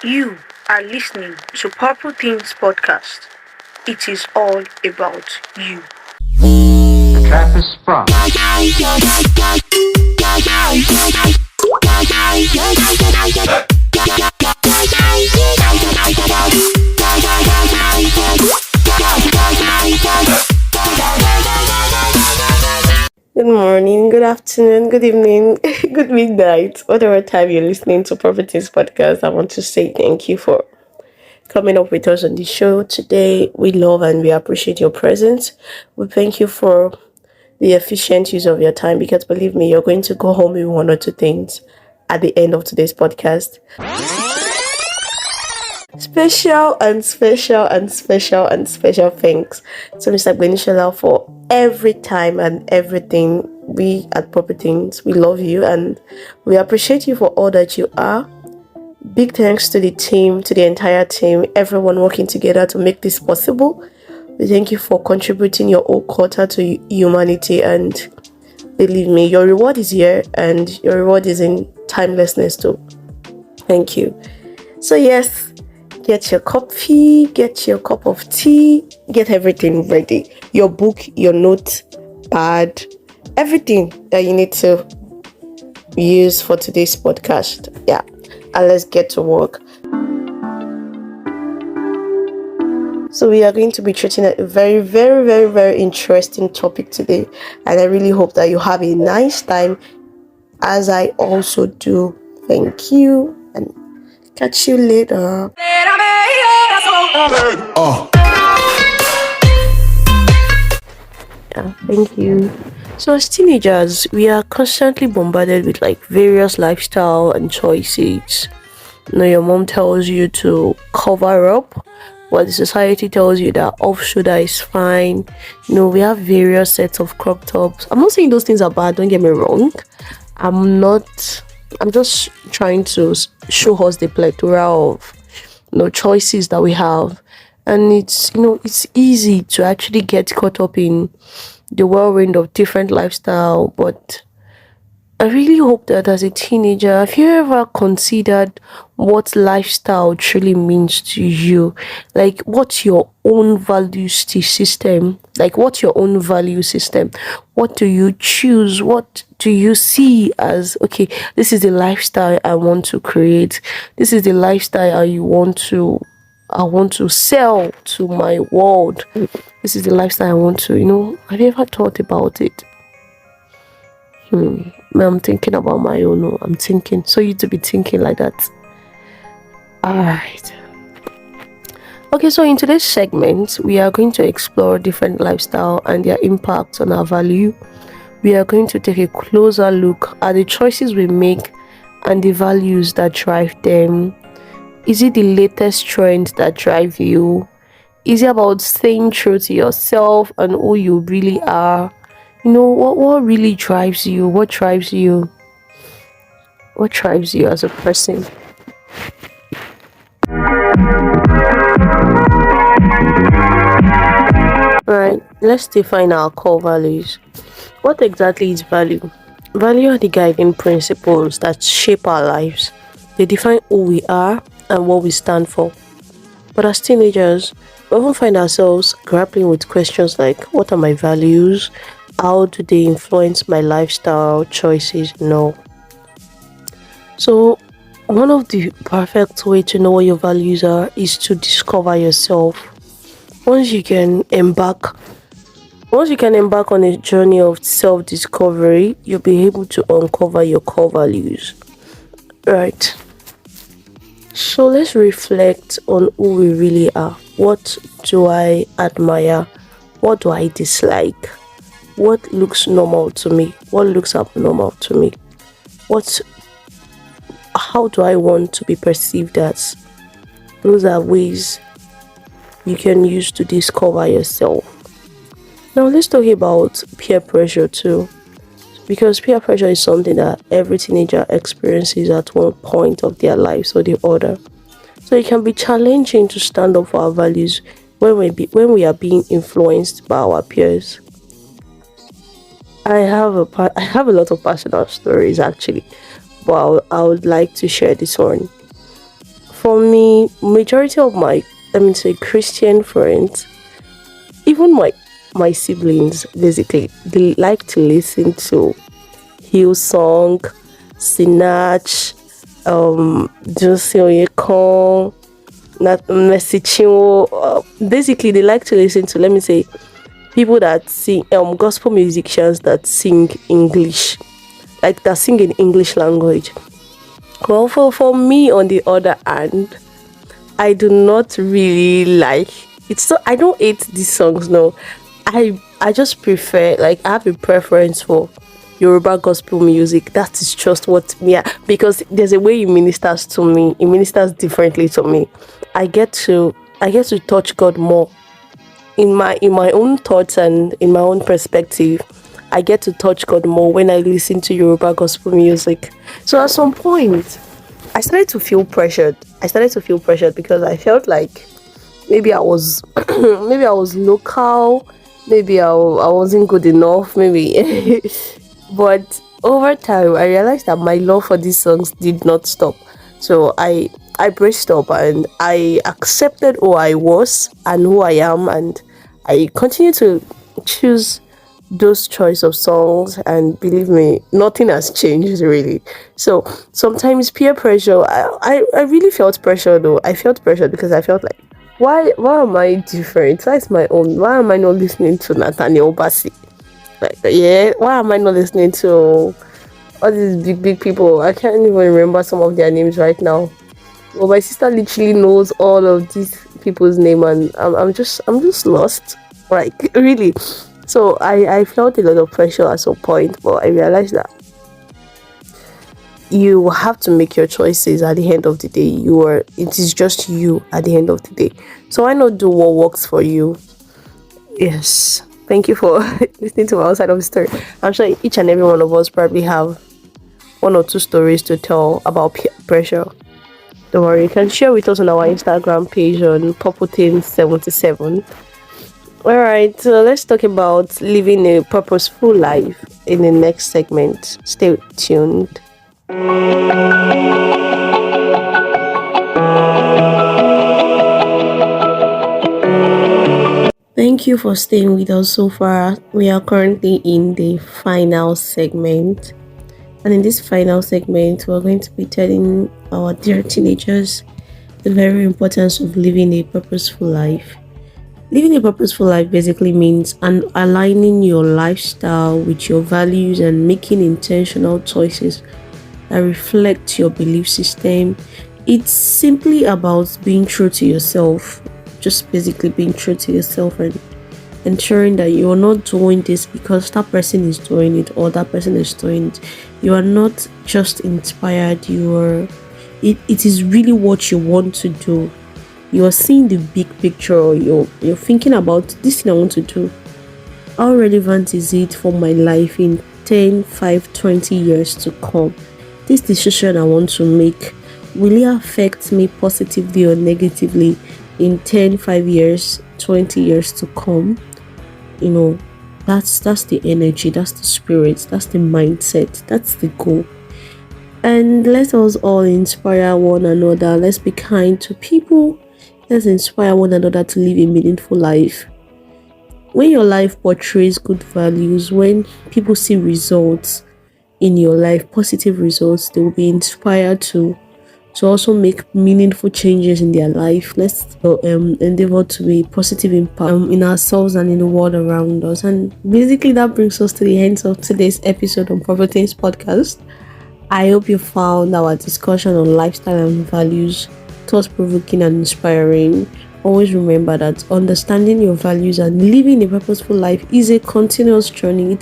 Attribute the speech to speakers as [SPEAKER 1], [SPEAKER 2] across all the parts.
[SPEAKER 1] You are listening to Purple Things Podcast. It is all about you.
[SPEAKER 2] The trap is sprung.
[SPEAKER 3] Good morning, good afternoon, good evening, good midnight, whatever time you're listening to Properties Podcast. I want to say thank you for coming up with us on the show today. We love and we appreciate your presence. We thank you for the efficient use of your time because believe me, you're going to go home with one or two things at the end of today's podcast. Special thanks to Mr. Benishala for every time and everything. We at Properties, we love you and we appreciate you for all that you are. Big thanks to the team, to the entire team, everyone working together to make this possible. We thank you for contributing your whole quarter to humanity, and believe me, your reward is here and your reward is in timelessness too. Thank you. So yes, get your coffee, get your cup of tea, get everything ready. Your book, your notepad, everything that you need to use for today's podcast. Yeah, and let's get to work. So we are going to be treating a very interesting topic today, and I really hope that you have a nice time, as I also do. Thank you, and catch you later. Yeah, thank you. So as teenagers, we are constantly bombarded with various lifestyle and choices. Your mom tells you to cover up, while the society tells you that off shoulder is fine. We have various sets of crop tops. I'm not saying those things are bad, don't get me wrong. I'm just trying to show us the plethora of choices that we have. And it's easy to actually get caught up in the whirlwind of different lifestyle. But I really hope that as a teenager, have you ever considered what lifestyle truly means to you? What's your own value system? What's your own value system? What do you choose? What do you see as, okay, this is the lifestyle I want to create. This is the lifestyle I want to sell to my world. This is the lifestyle I want to, have you ever thought about it? I'm thinking about my own. I'm thinking. So you to be thinking like that. Alright. Okay, so in today's segment, we are going to explore different lifestyle and their impact on our value. We are going to take a closer look at the choices we make and the values that drive them. Is it the latest trend that drive you? Is it about staying true to yourself and who you really are? What really drives you? What drives you? What drives you as a person? Right, let's define our core values. What exactly is value? Value are the guiding principles that shape our lives. They define who we are and what we stand for. But as teenagers, we often find ourselves grappling with questions like, what are my values? How do they influence my lifestyle choices? No. So one of the perfect way to know what your values are is to discover yourself. Once you can embark on a journey of self-discovery, you'll be able to uncover your core values. Right. So let's reflect on who we really are. What do I admire? What do I dislike? What looks normal to me? What looks abnormal to me? How do I want to be perceived as? Those are ways you can use to discover yourself. Now let's talk about peer pressure too, because peer pressure is something that every teenager experiences at one point of their lives or the other. So it can be challenging to stand up for our values when we are being influenced by our peers. I have a lot of personal stories actually, but I would like to share this one. for me, majority of my, let me say, Christian friends, even my siblings, basically, they like to listen to Hillsong, Sinach, Josie Oyekon, Mercy Chinwo. Basically, they like to listen to, let me say, people that sing gospel musicians that sing English, like that sing in English language. Well, for me, on the other hand, I do not really like it's. So I don't hate these songs. No, I just prefer, like, I have a preference for Yoruba gospel music. That is just what me, because there's a way it ministers to me. It ministers differently to me. I get to touch God more in my own thoughts and in my own perspective. I get to touch God more when I listen to Yoruba gospel music. So at some point, I started to feel pressured. Because I felt like maybe I was maybe I was local, maybe I wasn't good enough, maybe. But over time, I realized that my love for these songs did not stop. So I braced up and I accepted who I was and who I am, and I continue to choose those choice of songs, and believe me, nothing has changed really. So sometimes peer pressure, I really felt pressure though. I felt pressure because I felt like, why am I different? Why is my own? Why am I not listening to Nathaniel Bassey? Like, yeah, why am I not listening to all these big people? I can't even remember some of their names right now. Well, my sister literally knows all of these people's name, and I'm just lost. Like, really. So I felt a lot of pressure at some point, but I realized that you have to make your choices at the end of the day. It is just you at the end of the day. So why not do what works for you? Yes. Thank you for listening to my outside of the story. I'm sure each and every one of us probably have one or two stories to tell about peer pressure. Don't worry, you can share with us on our Instagram page on Popotin77. Alright, so let's talk about living a purposeful life in the next segment. Stay tuned. Thank you for staying with us so far. We are currently in the final segment. And in this final segment, we're going to be telling our dear teenagers the very importance of living a purposeful life. Living a purposeful life basically means aligning your lifestyle with your values and making intentional choices that reflect your belief system. It's simply about being true to yourself, just basically being true to yourself and ensuring that you're not doing this because that person is doing it or that person is doing it. You are not just inspired, it is really what you want to do. You are seeing the big picture, or you're thinking about this thing I want to do. How relevant is it for my life in 10, 5, 20 years to come? This decision I want to make, will it affect me positively or negatively in 10, 5 years, 20 years to come? That's the energy, that's the spirit, that's the mindset, that's the goal. And let us all inspire one another. Let's be kind to people. Let's inspire one another to live a meaningful life. When your life portrays good values, when people see results in your life, positive results, they will be inspired to also make meaningful changes in their life. Let's endeavor to be positive impact in ourselves and in the world around us. And basically that brings us to the end of today's episode on Properties Podcast. I hope you found our discussion on lifestyle and values thought-provoking and inspiring. Always remember that understanding your values and living a purposeful life is a continuous journey.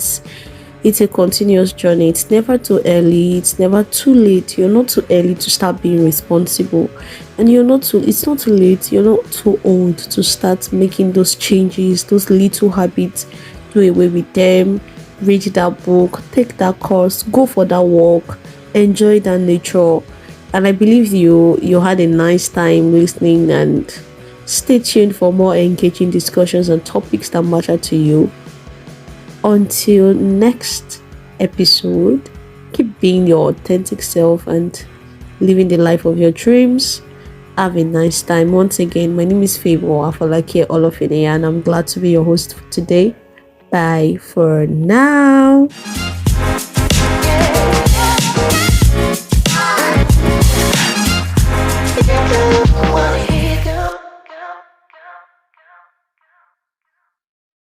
[SPEAKER 3] It's a continuous journey. It's never too early. It's never too late. You're not too early to start being responsible, and it's not too late. You're not too old to start making those changes, those little habits. Do away with them. Read that book. Take that course. Go for that walk. Enjoy that nature. And I believe you had a nice time listening, and stay tuned for more engaging discussions on topics that matter to you. Until next episode, keep being your authentic self and living the life of your dreams. Have a nice time. Once again, my name is Favor Afolake Olofine, and I'm glad to be your host for today. Bye for now.